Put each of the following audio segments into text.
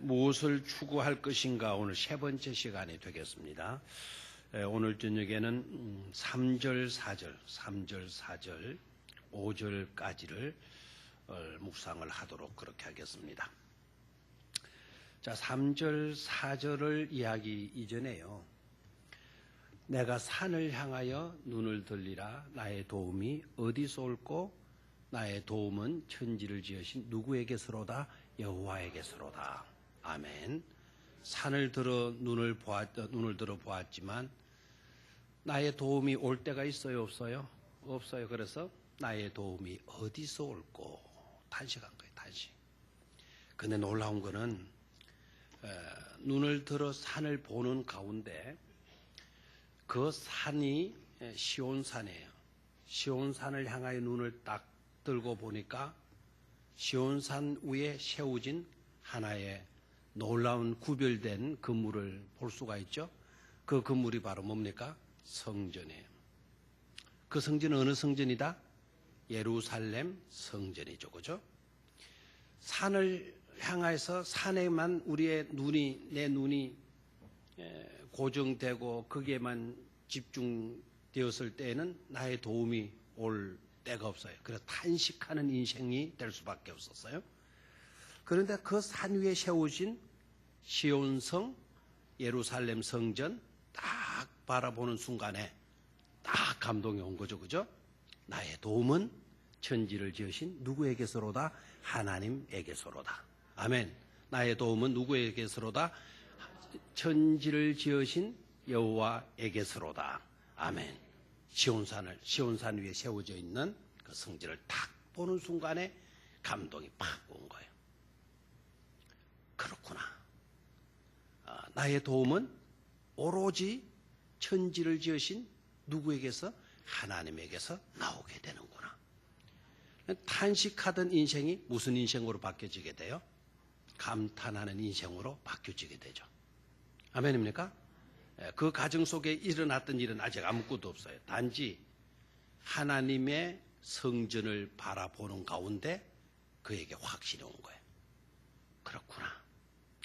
무엇을 추구할 것인가 오늘 세 번째 시간이 되겠습니다. 오늘 저녁에는 3절, 4절, 5절까지를 묵상을 하도록 그렇게 하겠습니다. 자, 3절, 4절을 이야기 이전에요. 내가 산을 향하여 눈을 들리라. 나의 도움이 어디서 올꼬? 나의 도움은 천지를 지으신 누구에게서로다? 여호와에게서로다. 아멘. 산을 들어 눈을 들어 보았지만 나의 도움이 올 때가 있어요, 없어요? 없어요. 그래서 나의 도움이 어디서 올꼬? 탄식한 거예요, 탄식. 근데 놀라운 거는 눈을 들어 산을 보는 가운데 그 산이 시온산이에요. 시온산을 향하여 눈을 딱 들고 보니까 시온산 위에 세워진 하나의 놀라운 구별된 건물을 볼 수가 있죠. 그 건물이 바로 뭡니까? 성전이에요. 그 성전은 어느 성전이다? 예루살렘 성전이죠. 그죠? 산을 향해서 산에만 내 눈이 고정되고 거기에만 집중되었을 때에는 나의 도움이 올 때가 없어요. 그래서 탄식하는 인생이 될 수밖에 없었어요. 그런데 그 산 위에 세워진 시온성 예루살렘 성전 딱 바라보는 순간에 딱 감동이 온 거죠. 그죠? 나의 도움은 천지를 지으신 누구에게서로다? 하나님에게서로다. 아멘. 나의 도움은 누구에게서로다? 천지를 지으신 여호와에게서로다. 아멘. 시온산 위에 세워져 있는 그 성전을 딱 보는 순간에 감동이 팍 온 거예요. 그렇구나. 나의 도움은 오로지 천지를 지으신 누구에게서? 하나님에게서 나오게 되는구나. 탄식하던 인생이 무슨 인생으로 바뀌어지게 돼요? 감탄하는 인생으로 바뀌어지게 되죠. 아멘입니까? 그 가정 속에 일어났던 일은 아직 아무것도 없어요. 단지 하나님의 성전을 바라보는 가운데 그에게 확신이 온 거예요. 그렇구나.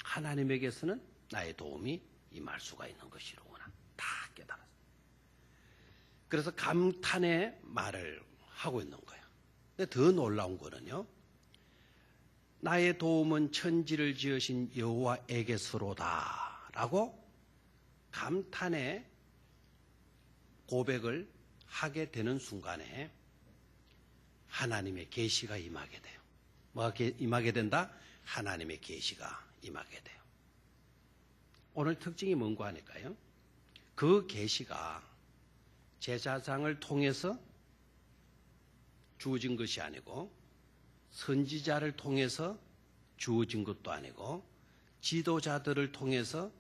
하나님에게서는 나의 도움이 임할 수가 있는 것이로구나. 다 깨달았어요. 그래서 감탄의 말을 하고 있는 거예요. 근데 더 놀라운 거는요. 나의 도움은 천지를 지으신 여호와에게서로다 라고 감탄의 고백을 하게 되는 순간에 하나님의 계시가 임하게 돼요. 뭐가 임하게 된다? 하나님의 계시가 임하게 돼요. 오늘 특징이 뭔가 하니까요. 그 계시가 제사장을 통해서 주어진 것이 아니고 선지자를 통해서 주어진 것도 아니고 지도자들을 통해서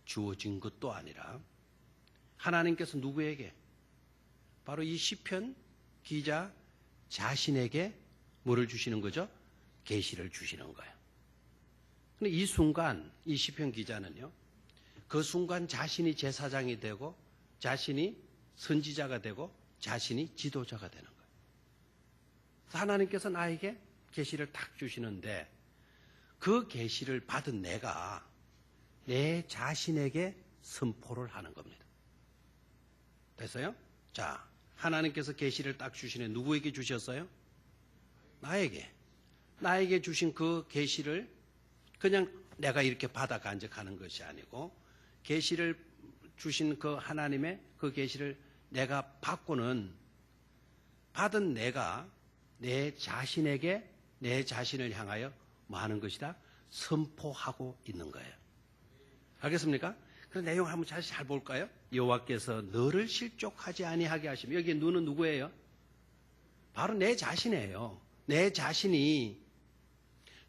주어진 것도 아니라 하나님께서 누구에게? 바로 이 시편 기자 자신에게 뭐를 주시는 거죠? 계시를 주시는 거예요. 근데 이 순간 이 시편 기자는요. 그 순간 자신이 제사장이 되고 자신이 선지자가 되고 자신이 지도자가 되는 거예요. 하나님께서 나에게 계시를 딱 주시는데 그 계시를 받은 내가 내 자신에게 선포를 하는 겁니다. 됐어요? 자, 하나님께서 계시를 딱 주시네. 누구에게 주셨어요? 나에게 주신 그 계시를 그냥 내가 이렇게 받아 간직하는 것이 아니고 계시를 주신 그 하나님의 그 계시를 내가 받고는 받은 내가 내 자신에게 내 자신을 향하여 뭐 하는 것이다? 선포하고 있는 거예요. 알겠습니까? 그 내용 한번 잘 볼까요? 여호와께서 너를 실족하지 아니하게 하시며 여기 너는 누구예요? 바로 내 자신이에요. 내 자신이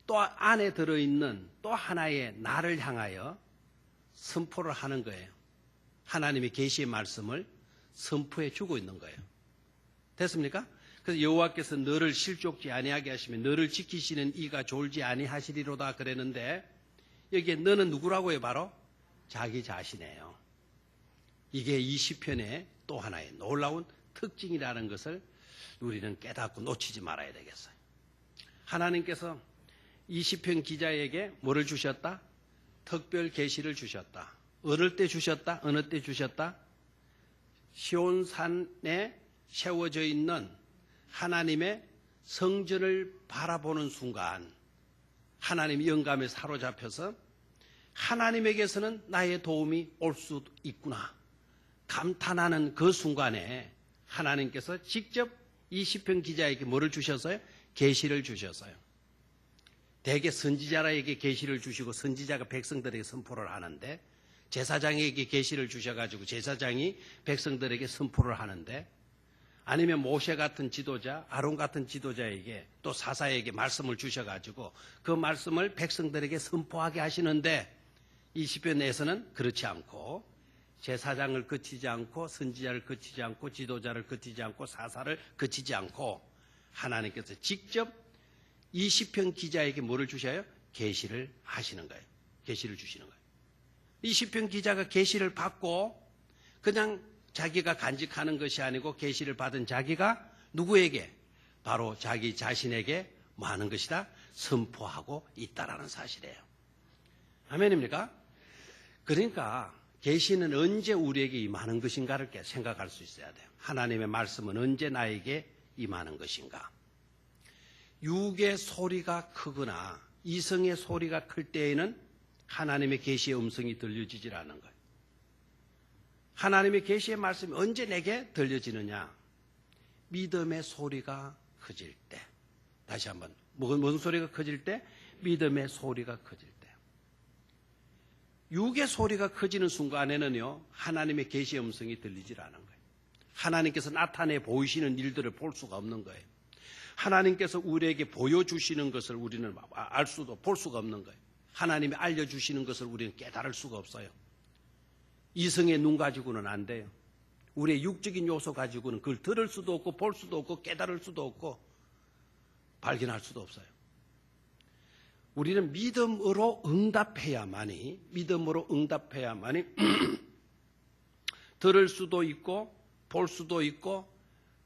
또 안에 들어있는 또 하나의 나를 향하여 선포를 하는 거예요. 하나님의 계시의 말씀을 선포해 주고 있는 거예요. 됐습니까? 그래서 여호와께서 너를 실족지 아니하게 하시며 너를 지키시는 이가 졸지 아니하시리로다 그랬는데 여기에 너는 누구라고요? 바로 자기 자신이에요. 이게 이 시편의 또 하나의 놀라운 특징이라는 것을 우리는 깨닫고 놓치지 말아야 되겠어요. 하나님께서 이 시편 기자에게 뭐를 주셨다? 특별 계시를 주셨다. 어느 때 주셨다? 어느 때 주셨다? 시온산에 세워져 있는 하나님의 성전을 바라보는 순간 하나님의 영감에 사로잡혀서 하나님에게서는 나의 도움이 올 수 있구나 감탄하는 그 순간에 하나님께서 직접 이 시편 기자에게 뭐를 주셨어요? 계시를 주셨어요. 대개 선지자에게 계시를 주시고 선지자가 백성들에게 선포를 하는데 제사장에게 계시를 주셔가지고 제사장이 백성들에게 선포를 하는데 아니면 모세 같은 지도자, 아론 같은 지도자에게 또 사사에게 말씀을 주셔가지고 그 말씀을 백성들에게 선포하게 하시는데 이 시편에서는 그렇지 않고 제사장을 거치지 않고 선지자를 거치지 않고 지도자를 거치지 않고 사사를 거치지 않고 하나님께서 직접 이 시편 기자에게 뭐를 주셔요? 계시를 하시는 거예요. 계시를 주시는 거예요. 이 시편 기자가 계시를 받고 그냥 자기가 간직하는 것이 아니고 계시를 받은 자기가 누구에게? 바로 자기 자신에게 뭐 하는 것이다? 선포하고 있다라는 사실이에요. 아멘입니까? 그러니까 계시는 언제 우리에게 임하는 것인가를 생각할 수 있어야 돼요. 하나님의 말씀은 언제 나에게 임하는 것인가? 육의 소리가 크거나 이성의 소리가 클 때에는 하나님의 계시의 음성이 들려지질 않는 거예요. 하나님의 계시의 말씀이 언제 내게 들려지느냐? 믿음의 소리가 커질 때. 다시 한번. 무슨 소리가 커질 때? 믿음의 소리가 커질 때. 육의 소리가 커지는 순간에는요, 하나님의 계시의 음성이 들리질 않은 거예요. 하나님께서 나타내 보이시는 일들을 볼 수가 없는 거예요. 하나님께서 우리에게 보여주시는 것을 우리는 알 수도 볼 수가 없는 거예요. 하나님이 알려주시는 것을 우리는 깨달을 수가 없어요. 이성의 눈 가지고는 안 돼요. 우리의 육적인 요소 가지고는 그걸 들을 수도 없고 볼 수도 없고 깨달을 수도 없고 발견할 수도 없어요. 우리는 믿음으로 응답해야만이 들을 수도 있고 볼 수도 있고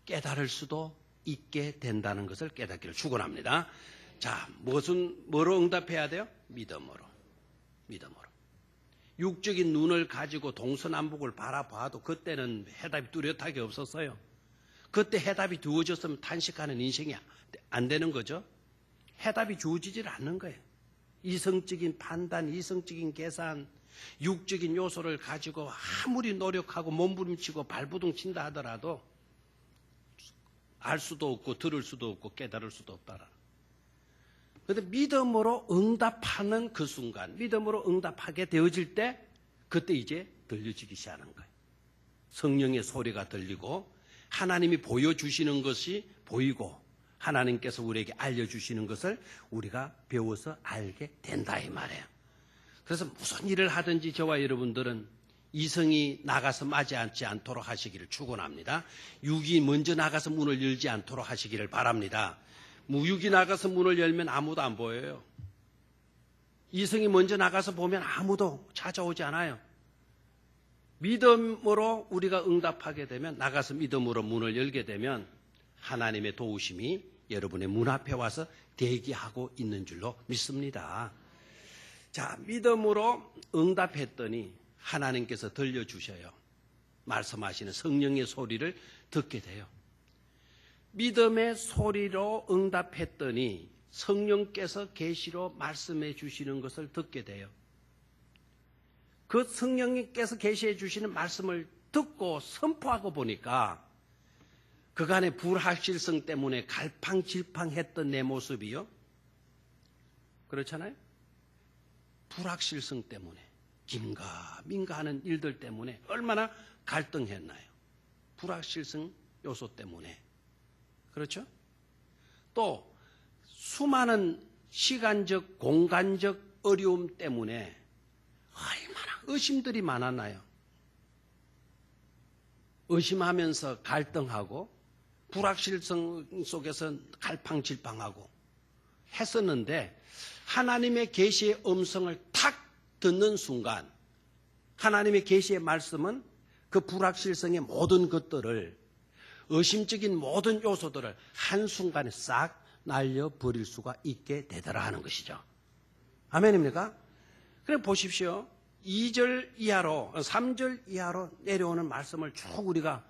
깨달을 수도 있게 된다는 것을 깨닫기를 축원합니다. 자, 뭐로 응답해야 돼요? 믿음으로. 육적인 눈을 가지고 동서남북을 바라봐도 그때는 해답이 뚜렷하게 없었어요. 그때 해답이 주어졌으면 탄식하는 인생이 안 되는 거죠. 해답이 주어지질 않는 거예요. 이성적인 판단, 이성적인 계산, 육적인 요소를 가지고 아무리 노력하고 몸부림치고 발부둥 친다 하더라도 알 수도 없고 들을 수도 없고 깨달을 수도 없다라. 그런데 믿음으로 응답하는 그 순간, 믿음으로 응답하게 되어질 때 그때 이제 들려지기 시작하는 거예요. 성령의 소리가 들리고 하나님이 보여주시는 것이 보이고 하나님께서 우리에게 알려주시는 것을 우리가 배워서 알게 된다 이 말이에요. 그래서 무슨 일을 하든지 저와 여러분들은 이성이 나가서 맞이하지 않도록 하시기를 축원합니다. 육이 먼저 나가서 문을 열지 않도록 하시기를 바랍니다. 육이 나가서 문을 열면 아무도 안 보여요. 이성이 먼저 나가서 보면 아무도 찾아오지 않아요. 믿음으로 우리가 응답하게 되면 나가서 믿음으로 문을 열게 되면 하나님의 도우심이 여러분의 문 앞에 와서 대기하고 있는 줄로 믿습니다. 자, 믿음으로 응답했더니 하나님께서 들려주셔요. 말씀하시는 성령의 소리를 듣게 돼요. 믿음의 소리로 응답했더니 성령께서 계시로 말씀해 주시는 것을 듣게 돼요. 그 성령님께서 계시해 주시는 말씀을 듣고 선포하고 보니까 그간의 불확실성 때문에 갈팡질팡했던 내 모습이요. 그렇잖아요? 불확실성 때문에 긴가민가 하는 일들 때문에 얼마나 갈등했나요? 불확실성 요소 때문에. 그렇죠? 또 수많은 시간적, 공간적 어려움 때문에 얼마나 의심들이 많았나요? 의심하면서 갈등하고 불확실성 속에서 갈팡질팡하고 했었는데 하나님의 계시의 음성을 탁 듣는 순간 하나님의 계시의 말씀은 그 불확실성의 모든 것들을 의심적인 모든 요소들을 한순간에 싹 날려버릴 수가 있게 되더라 하는 것이죠. 아멘입니까? 그래 보십시오. 2절 이하로 3절 이하로 내려오는 말씀을 쭉 우리가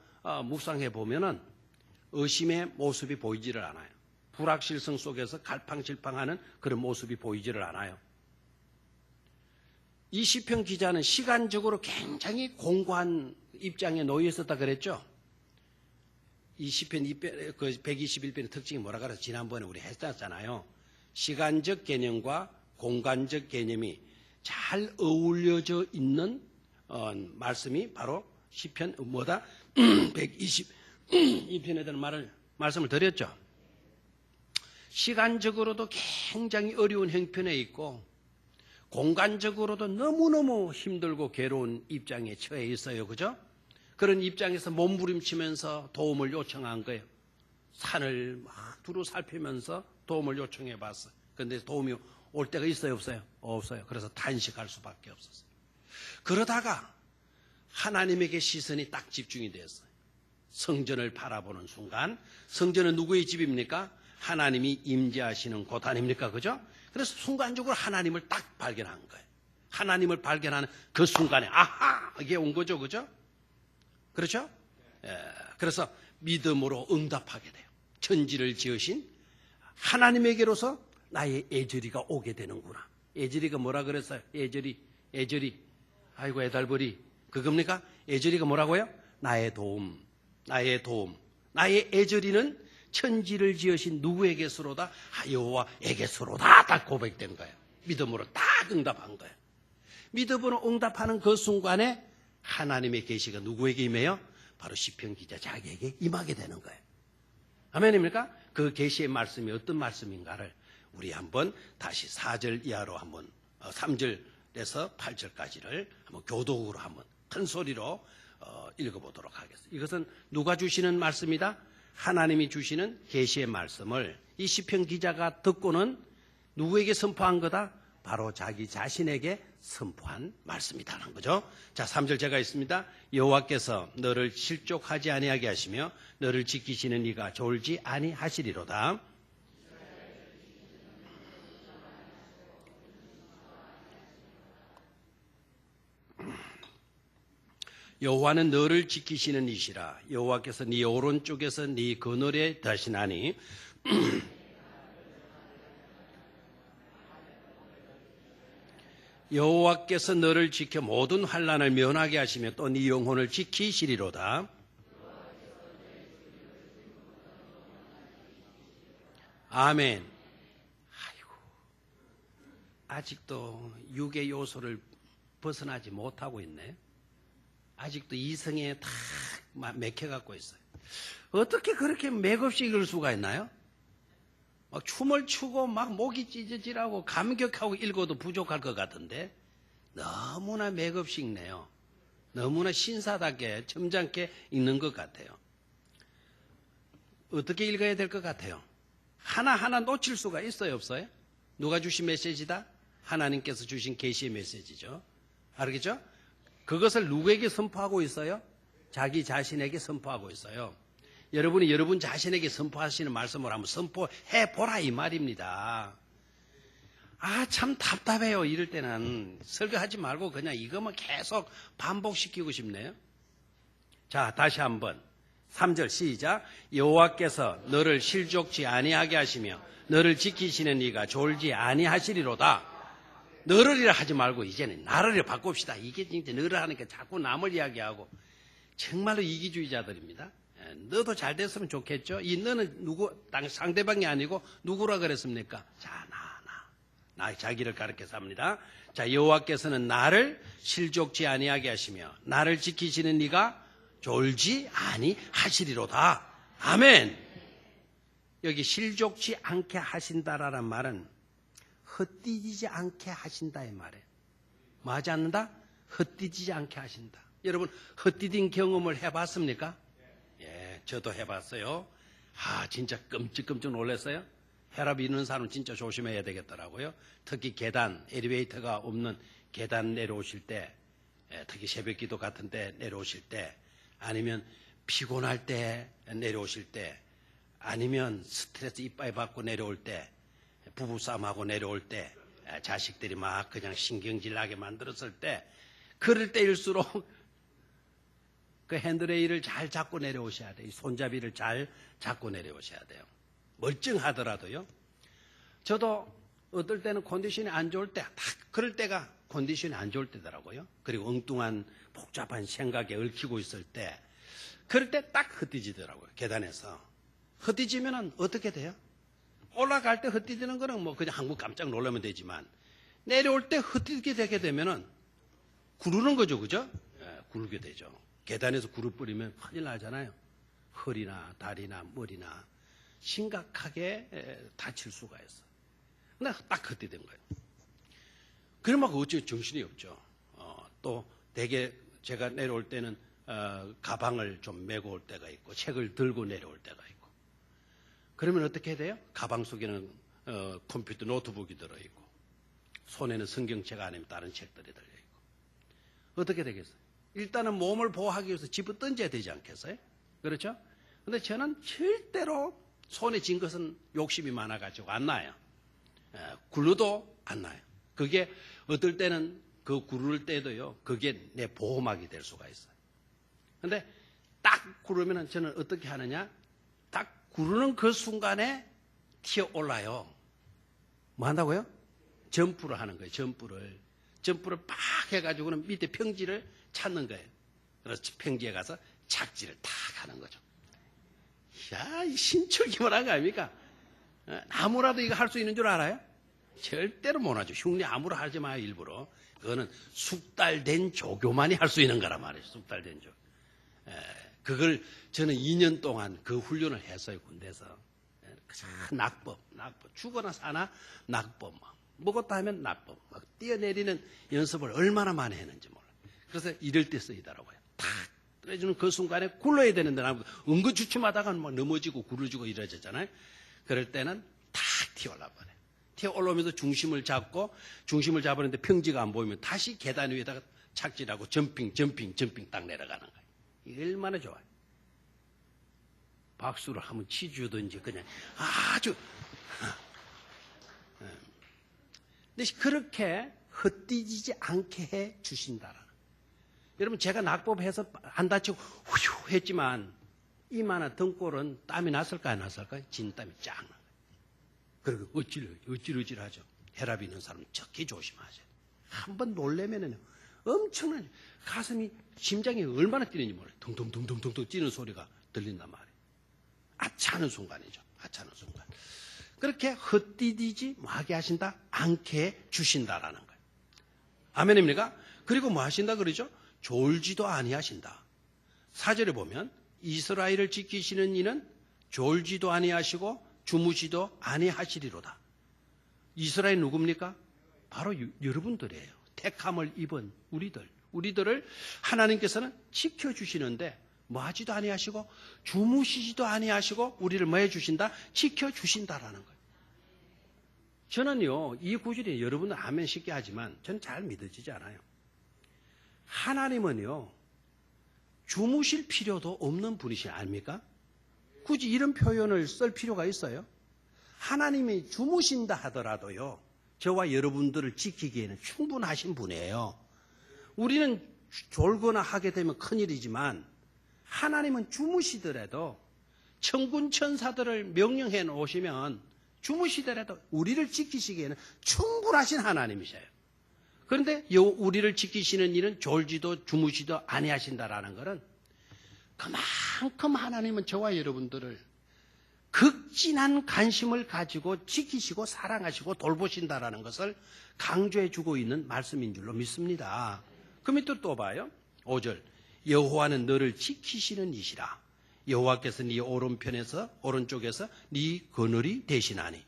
묵상해 보면은 의심의 모습이 보이지를 않아요. 불확실성 속에서 갈팡질팡하는 그런 모습이 보이지를 않아요. 이 시편 기자는 시간적으로 굉장히 공고한 입장에 놓여 있었다 그랬죠. 이 시편 121편의 특징이 뭐라 그래서 지난번에 우리 했잖아요. 시간적 개념과 공간적 개념이 잘 어울려져 있는 말씀이 바로 시편 122편에 대한 말씀을 드렸죠. 시간적으로도 굉장히 어려운 형편에 있고 공간적으로도 너무너무 힘들고 괴로운 입장에 처해 있어요. 그죠? 그런 입장에서 몸부림치면서 도움을 요청한 거예요. 산을 막 두루 살피면서 도움을 요청해 봤어요. 그런데 도움이 올 때가 있어요? 없어요? 없어요. 그래서 탄식할 수밖에 없었어요. 그러다가 하나님에게 시선이 딱 집중이 됐어요. 성전을 바라보는 순간, 성전은 누구의 집입니까? 하나님이 임재하시는 곳 아닙니까? 그죠? 그래서 순간적으로 하나님을 딱 발견한 거예요. 하나님을 발견하는 그 순간에 아하! 이게 온 거죠. 그죠? 그렇죠? 그래서 믿음으로 응답하게 돼요. 천지를 지으신 하나님에게로서 나의 애절이가 오게 되는구나. 애절이가 뭐라 그랬어요? 애절이. 아이고 애달벌이. 그겁니까? 애절이가 뭐라고요? 나의 도움. 나의 애절이는 천지를 지으신 누구에게서로다? 여호와에게서로다. 딱 고백된 거예요. 믿음으로 딱 응답한 거예요. 믿음으로 응답하는 그 순간에 하나님의 계시가 누구에게 임해요? 바로 시편 기자 자기에게 임하게 되는 거예요. 아멘입니까? 그 계시의 말씀이 어떤 말씀인가를 우리 한번 다시 4절 이하로 한번 3절에서 8절까지를 한번 교독으로 한번 큰 소리로 읽어보도록 하겠습니다. 이것은 누가 주시는 말씀이다? 하나님이 주시는 계시의 말씀을 이 시편 기자가 듣고는 누구에게 선포한 거다? 바로 자기 자신에게 선포한 말씀이다라는 거죠. 자, 3절 제가 있습니다. 여호와께서 너를 실족하지 아니하게 하시며 너를 지키시는 이가 졸지 아니하시리로다. 여호와는 너를 지키시는 이시라. 여호와께서 네 오른쪽에서 네 그늘에 다시나니 여호와께서 너를 지켜 모든 환난을 면하게 하시며 또 네 영혼을 지키시리로다. 아멘. 아이고, 아직도 육의 요소를 벗어나지 못하고 있네. 아직도 이성에 다 맥혀갖고 있어요. 어떻게 그렇게 맥없이 읽을 수가 있나요? 막 춤을 추고 막 목이 찢어지라고 감격하고 읽어도 부족할 것 같은데 너무나 맥없이 읽네요. 너무나 신사답게 점잖게 읽는 것 같아요. 어떻게 읽어야 될 것 같아요? 하나하나 놓칠 수가 있어요, 없어요? 누가 주신 메시지다? 하나님께서 주신 계시의 메시지죠. 알겠죠? 그것을 누구에게 선포하고 있어요? 자기 자신에게 선포하고 있어요. 여러분이 여러분 자신에게 선포하시는 말씀을 한번 선포해 보라 이 말입니다. 아, 참 답답해요. 이럴 때는 설교하지 말고 그냥 이것만 계속 반복시키고 싶네요. 자, 다시 한번 3절 시작. 여호와께서 너를 실족지 아니하게 하시며 너를 지키시는 이가 졸지 아니하시리로다. 너를이라 하지 말고 이제는 나를이라 바꿉시다. 이게 진짜 너를 하니까 자꾸 남을 이야기하고 정말로 이기주의자들입니다. 너도 잘 됐으면 좋겠죠. 이 너는 누구 상대방이 아니고 누구라 그랬습니까? 자, 나 자기를 가르쳐서 합니다. 자, 여호와께서는 나를 실족지 아니하게 하시며 나를 지키시는 이가 졸지 아니하시리로다. 아멘. 여기 실족지 않게 하신다라는 말은 헛디지지 않게 하신다의 말이에요. 뭐 하지 않는다? 헛디지지 않게 하신다. 여러분 헛디딘 경험을 해봤습니까? 예, 저도 해봤어요. 아, 진짜 끔찍끔찍 놀랐어요. 혈압 있는 사람은 진짜 조심해야 되겠더라고요. 특히 계단, 엘리베이터가 없는 계단 내려오실 때, 특히 새벽기도 같은 때 내려오실 때, 아니면 피곤할 때 내려오실 때, 아니면 스트레스 이빠이 받고 내려올 때, 부부싸움하고 내려올 때, 자식들이 막 그냥 신경질 나게 만들었을 때, 그럴 때일수록 그 핸드레일을 잘 잡고 내려오셔야 돼요. 손잡이를 잘 잡고 내려오셔야 돼요. 멀쩡하더라도요. 저도 어떨 때는 컨디션이 안 좋을 때, 그럴 때가 컨디션이 안 좋을 때더라고요. 그리고 엉뚱한 복잡한 생각에 얽히고 있을 때, 그럴 때 딱 흩어지더라고요. 계단에서. 흩어지면 어떻게 돼요? 올라갈 때 흩어지는 거는 뭐 그냥 한번 깜짝 놀라면 되지만, 내려올 때 흩어지게 되게 되면은 구르는 거죠. 그죠? 예, 구르게 되죠. 계단에서 구르 뿌리면 큰일 나잖아요. 허리나 다리나 머리나 심각하게 다칠 수가 있어요. 근데 딱 흩어진 거예요. 그러면 어째 정신이 없죠. 또 대개 제가 내려올 때는 가방을 좀 메고 올 때가 있고 책을 들고 내려올 때가 있고. 그러면 어떻게 해야 돼요? 가방 속에는 컴퓨터 노트북이 들어있고 손에는 성경책 아니면 다른 책들이 들려있고. 어떻게 되겠어요? 일단은 몸을 보호하기 위해서 집어 던져야 되지 않겠어요? 그렇죠? 근데 저는 절대로 손에 쥔 것은 욕심이 많아가지고 안 나요. 굴러도 안 나요. 그게 어떨 때는 그 구를 때도요, 그게 내 보호막이 될 수가 있어요. 근데 딱 구르면은 저는 어떻게 하느냐? 딱 구르는 그 순간에 튀어 올라요. 뭐 한다고요? 점프를 하는 거예요, 점프를. 점프를 팍 해가지고는 밑에 평지를 찾는 거예요. 그래서 평지에 가서 착지를 탁 하는 거죠. 야, 이 신초기만 거 아닙니까? 아무라도 이거 할 수 있는 줄 알아요? 절대로 못하죠. 흉내 아무나 하지 마요, 일부러. 그거는 숙달된 조교만이 할 수 있는 거란 말이에요. 숙달된 조교. 그걸 저는 2년 동안 그 훈련을 했어요, 군대에서. 낙법. 죽거나 사나 낙법. 먹었다 하면 낙법. 막 뛰어내리는 연습을 얼마나 많이 했는지 몰라요. 그래서 이럴 때 쓰이더라고요. 탁 떨어지는 그 순간에 굴러야 되는데, 응급주춤하다가 막 넘어지고 구르지고 이러잖아요. 그럴 때는 탁 튀어올라 버려요. 튀어 올라오면서 중심을 잡았는데 평지가 안 보이면 다시 계단 위에다가 착지하고 점핑 딱 내려가는 거예요. 이게 얼마나 좋아요. 박수를 한번 치주든지 그냥 아주. 근데 그렇게 헛디지지 않게 해 주신다라는. 여러분, 제가 낙법해서 안 다치고 후휴 했지만 이만한 등골은 땀이 났을까요, 안 났을까요? 진땀이 쫙 나요. 그리고 어찔어찔하죠. 혈압이 있는 사람은 특히 조심하세요. 한번 놀래면은 엄청난 가슴이, 심장이 얼마나 뛰는지 몰라요. 둥둥둥둥둥 뛰는 소리가 들린단 말이에요. 아차하는 순간이죠. 아차하는 순간. 그렇게 헛디디지 하게 하신다, 않게 주신다라는 거예요. 아멘입니까? 그리고 뭐 하신다 그러죠? 졸지도 아니하신다. 4절에 보면 이스라엘을 지키시는 이는 졸지도 아니하시고 주무시도 아니하시리로다. 이스라엘 누굽니까? 바로 여러분들이에요. 택함을 입은 우리들을 하나님께서는 지켜주시는데 뭐 하지도 아니하시고 주무시지도 아니하시고 우리를 뭐 해주신다? 지켜주신다라는 거예요. 저는요, 이 구절이 여러분은 아멘 쉽게 하지만 저는 잘 믿어지지 않아요. 하나님은요, 주무실 필요도 없는 분이시 아닙니까? 굳이 이런 표현을 쓸 필요가 있어요? 하나님이 주무신다 하더라도요, 저와 여러분들을 지키기에는 충분하신 분이에요. 우리는 졸거나 하게 되면 큰일이지만 하나님은 주무시더라도 천군 천사들을 명령해 놓으시면 주무시더라도 우리를 지키시기에는 충분하신 하나님이셔요. 그런데 우리를 지키시는 일은 졸지도 주무시도 아니하신다라는 것은 그만큼 하나님은 저와 여러분들을 극진한 관심을 가지고 지키시고 사랑하시고 돌보신다라는 것을 강조해 주고 있는 말씀인 줄로 믿습니다. 그 밑으로 또 봐요. 5절. 여호와는 너를 지키시는 이시라. 여호와께서 네 오른쪽에서 네 그늘이 되시나니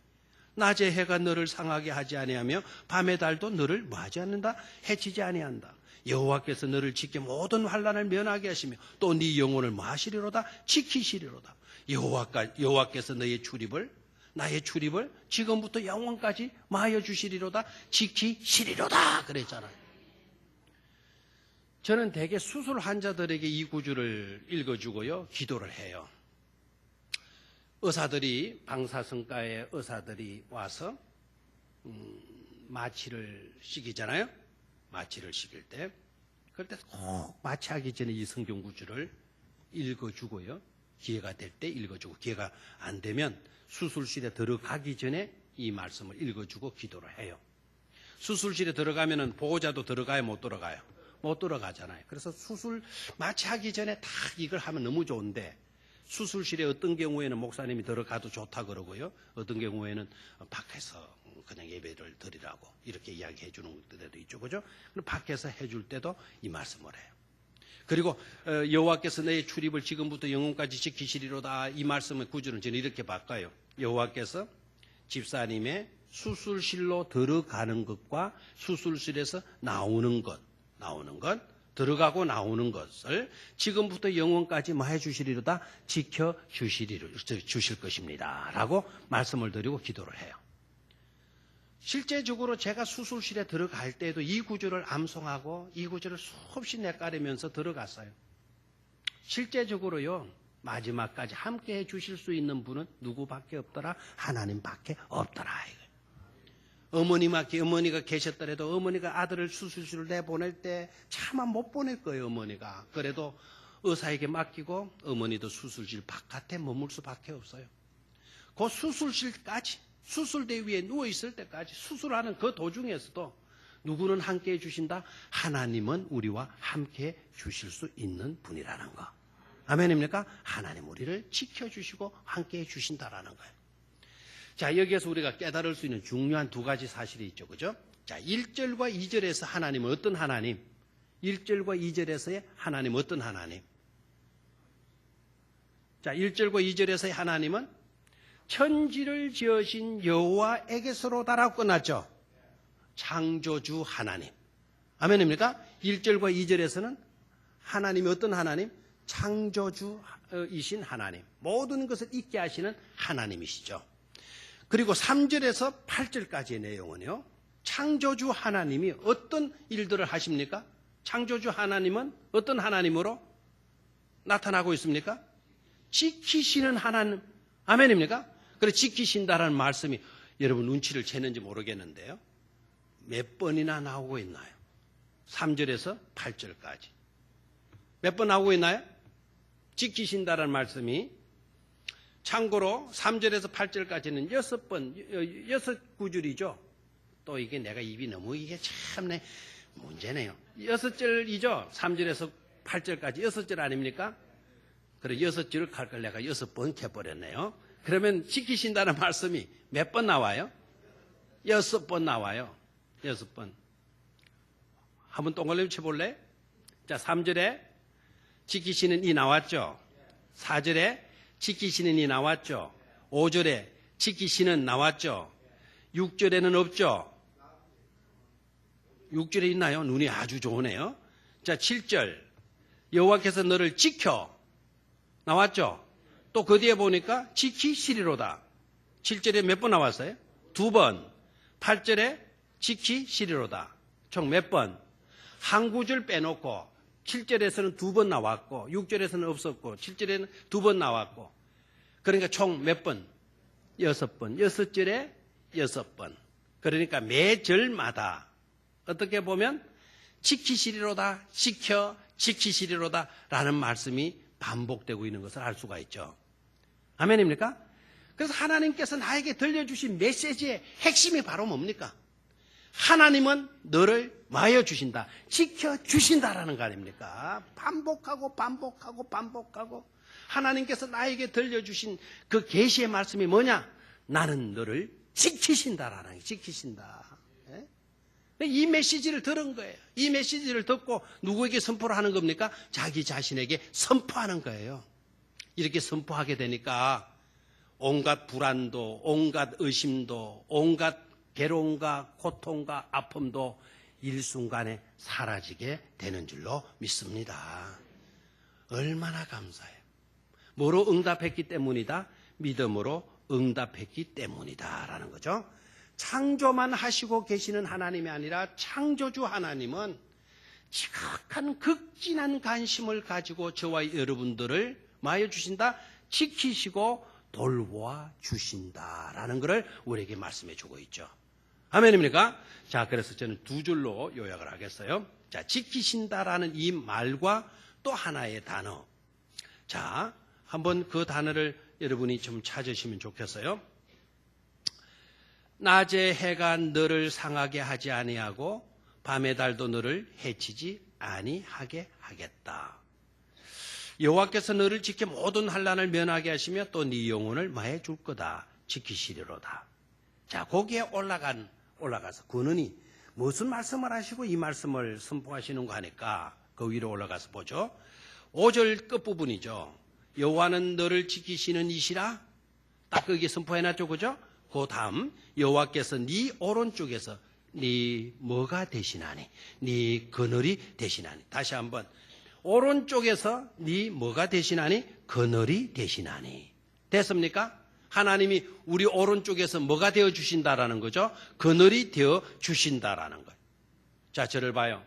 낮에 해가 너를 상하게 하지 아니하며 밤의 달도 너를 뭐하지 않는다? 해치지 아니한다. 여호와께서 너를 지켜 모든 환난을 면하게 하시며 또 네 영혼을 뭐하시리로다? 지키시리로다. 여호와께서 나의 출입을 지금부터 영원까지 마하여 주시리로다. 지키시리로다. 그랬잖아요. 저는 대개 수술 환자들에게 이 구절을 읽어주고요, 기도를 해요. 의사들이, 방사선과의 의사들이 와서 마취를 시키잖아요. 마취를 시킬 때. 그럴 때 꼭 마취하기 전에 이 성경 구절을 읽어주고요. 기회가 될 때 읽어주고, 기회가 안 되면 수술실에 들어가기 전에 이 말씀을 읽어주고 기도를 해요. 수술실에 들어가면은 보호자도 들어가요, 못 들어가요? 못 들어가잖아요. 그래서 수술 마취하기 전에 딱 이걸 하면 너무 좋은데, 수술실에 어떤 경우에는 목사님이 들어가도 좋다 그러고요. 어떤 경우에는 밖에서 그냥 예배를 드리라고 이렇게 이야기해 주는 때도 있죠. 그죠? 밖에서 해줄 때도 이 말씀을 해요. 그리고 여호와께서 내 출입을 지금부터 영원까지 지키시리로다. 이 말씀의 구절은 저는 이렇게 바꿔요. 여호와께서 집사님의 수술실로 들어가는 것과 수술실에서 나오는 것, 들어가고 나오는 것을 지금부터 영원까지 뭐 해주시리로다, 지켜주실 것입니다 라고 말씀을 드리고 기도를 해요. 실제적으로 제가 수술실에 들어갈 때도 이 구절을 암송하고 이 구절을 수없이 내까리면서 들어갔어요. 실제적으로요, 마지막까지 함께 해주실 수 있는 분은 누구밖에 없더라? 하나님밖에 없더라. 어머니가 계셨더라도 어머니가 아들을 수술실을 내보낼 때 차마 못 보낼 거예요, 어머니가. 그래도 의사에게 맡기고 어머니도 수술실 바깥에 머물 수밖에 없어요. 그 수술실까지, 수술대 위에 누워있을 때까지, 수술하는 그 도중에서도 누구는 함께 해주신다? 하나님은 우리와 함께 해주실 수 있는 분이라는 거. 아멘입니까? 하나님 우리를 지켜주시고 함께 해주신다라는 거예요. 자, 여기에서 우리가 깨달을 수 있는 중요한 두 가지 사실이 있죠. 그죠? 자, 1절과 2절에서 하나님은 어떤 하나님? 1절과 2절에서의 하나님은 어떤 하나님? 자, 1절과 2절에서의 하나님은 천지를 지으신 여호와에게서로다라고 끝났죠. 창조주 하나님. 아멘입니까? 1절과 2절에서는 하나님이 어떤 하나님? 창조주이신 하나님. 모든 것을 있게 하시는 하나님이시죠. 그리고 3절에서 8절까지의 내용은요, 창조주 하나님이 어떤 일들을 하십니까? 창조주 하나님은 어떤 하나님으로 나타나고 있습니까? 지키시는 하나님. 아멘입니까? 그래서 지키신다라는 말씀이 여러분 눈치를 채는지 모르겠는데요, 몇 번이나 나오고 있나요? 3절에서 8절까지. 몇 번 나오고 있나요? 지키신다라는 말씀이. 참고로 3절에서 8절까지는 6번, 6구절이죠. 또 이게 내가 입이 너무 이게 참내 문제네요. 6절이죠. 3절에서 8절까지 6절 아닙니까? 그래 6절을 갈 걸 내가 6번 캐버렸네요. 그러면 지키신다는 말씀이 몇 번 나와요? 6번 나와요. 6번. 한번 동그라미 쳐볼래? 자, 3절에 지키시는 이 나왔죠. 4절에 지키시는 이 나왔죠. 5절에 지키시는 나왔죠. 6절에는 없죠. 6절에 있나요? 눈이 아주 좋으네요. 자, 7절 여호와께서 너를 지켜 나왔죠. 또 그 뒤에 보니까 지키시리로다. 7절에 몇 번 나왔어요? 2번. 8절에 지키시리로다. 총 몇 번? 한 구절 빼놓고 7절에서는 2번 나왔고 6절에서는 없었고 7절에는 2번 나왔고, 그러니까 총 몇 번? 6번. 6절에 6번. 그러니까 매 절마다 어떻게 보면 지키시리로다, 지키시리로다 라는 말씀이 반복되고 있는 것을 알 수가 있죠. 아멘입니까? 그래서 하나님께서 나에게 들려주신 메시지의 핵심이 바로 뭡니까? 하나님은 너를 마여 주신다, 지켜주신다라는 거 아닙니까? 반복하고 하나님께서 나에게 들려주신 그 계시의 말씀이 뭐냐? 나는 너를 지키신다라는 거예요. 지키신다. 이 메시지를 들은 거예요. 이 메시지를 듣고 누구에게 선포를 하는 겁니까? 자기 자신에게 선포하는 거예요. 이렇게 선포하게 되니까 온갖 불안도, 온갖 의심도, 온갖 괴로움과 고통과 아픔도 일순간에 사라지게 되는 줄로 믿습니다. 얼마나 감사해요. 뭐로 응답했기 때문이다? 믿음으로 응답했기 때문이다라는 거죠. 창조만 하시고 계시는 하나님이 아니라 창조주 하나님은 지극한 극진한 관심을 가지고 저와 여러분들을 마여 주신다, 지키시고 돌보아 주신다라는 것을 우리에게 말씀해 주고 있죠. 아멘입니까? 자, 그래서 저는 두 줄로 요약을 하겠어요. 자, 지키신다라는 이 말과 또 하나의 단어. 자, 한번 그 단어를 여러분이 좀 찾으시면 좋겠어요. 낮에 해가 너를 상하게 하지 아니하고 밤의 달도 너를 해치지 아니하게 하겠다. 여호와께서 너를 지켜 모든 환난을 면하게 하시며 또 네 영혼을 마해 줄 거다. 지키시리로다. 자, 거기에 올라가서 근원이 무슨 말씀을 하시고 이 말씀을 선포하시는 거 하니까 그 위로 올라가서 보죠. 5절 끝부분이죠. 여호와는 너를 지키시는 이시라. 딱 거기 선포해놨죠, 그죠? 그 다음 여호와께서 네 오른쪽에서 네 뭐가 되시나니, 네 그늘이 되시나니. 다시 한번 오른쪽에서 네 뭐가 되시나니, 그늘이 되시나니. 됐습니까? 하나님이 우리 오른쪽에서 뭐가 되어 주신다라는 거죠. 그늘이 되어 주신다라는 거예요. 자, 저를 봐요.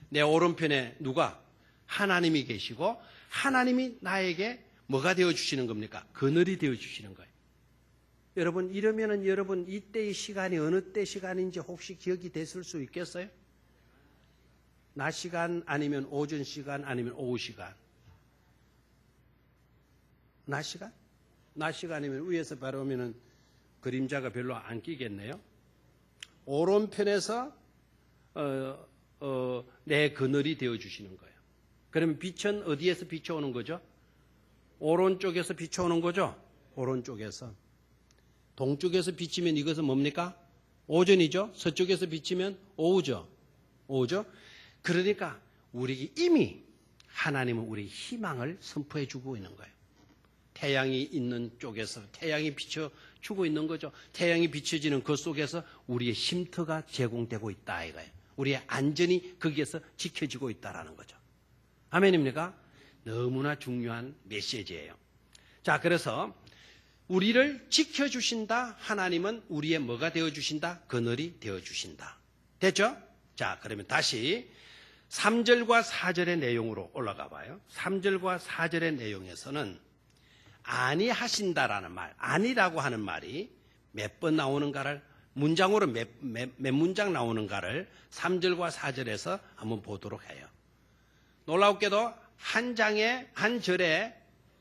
내 오른편에 누가? 하나님이 계시고 하나님이 나에게 뭐가 되어 주시는 겁니까? 그늘이 되어 주시는 거예요. 여러분, 이러면은 여러분 이때의 시간이 어느 때 시간인지 혹시 기억이 됐을 수 있겠어요? 낮 시간 아니면 오전 시간 아니면 오후 시간? 낮 시간? 낮 시간이면 위에서 바라보면은 그림자가 별로 안 끼겠네요. 오른편에서 내 그늘이 되어 주시는 거예요. 그러면 빛은 어디에서 비춰오는 거죠? 오른쪽에서 비춰오는 거죠? 오른쪽에서. 동쪽에서 비치면 이것은 뭡니까? 오전이죠? 서쪽에서 비치면 오후죠? 오후죠? 그러니까 우리에게 이미 하나님은 우리 희망을 선포해 주고 있는 거예요. 태양이 있는 쪽에서 태양이 비춰주고 있는 거죠. 태양이 비춰지는 그 속에서 우리의 쉼터가 제공되고 있다 이거예요. 우리의 안전이 거기에서 지켜지고 있다라는 거죠. 아멘입니까? 너무나 중요한 메시지예요. 자, 그래서 우리를 지켜주신다. 하나님은 우리의 뭐가 되어주신다? 그늘이 되어주신다. 됐죠? 자, 그러면 다시 3절과 4절의 내용으로 올라가 봐요. 3절과 4절의 내용에서는 아니하신다라는 말, 아니라고 하는 말이 몇 번 나오는가를, 문장으로 몇 문장 나오는가를 3절과 4절에서 한번 보도록 해요. 놀랍게도 한 장에, 한 절에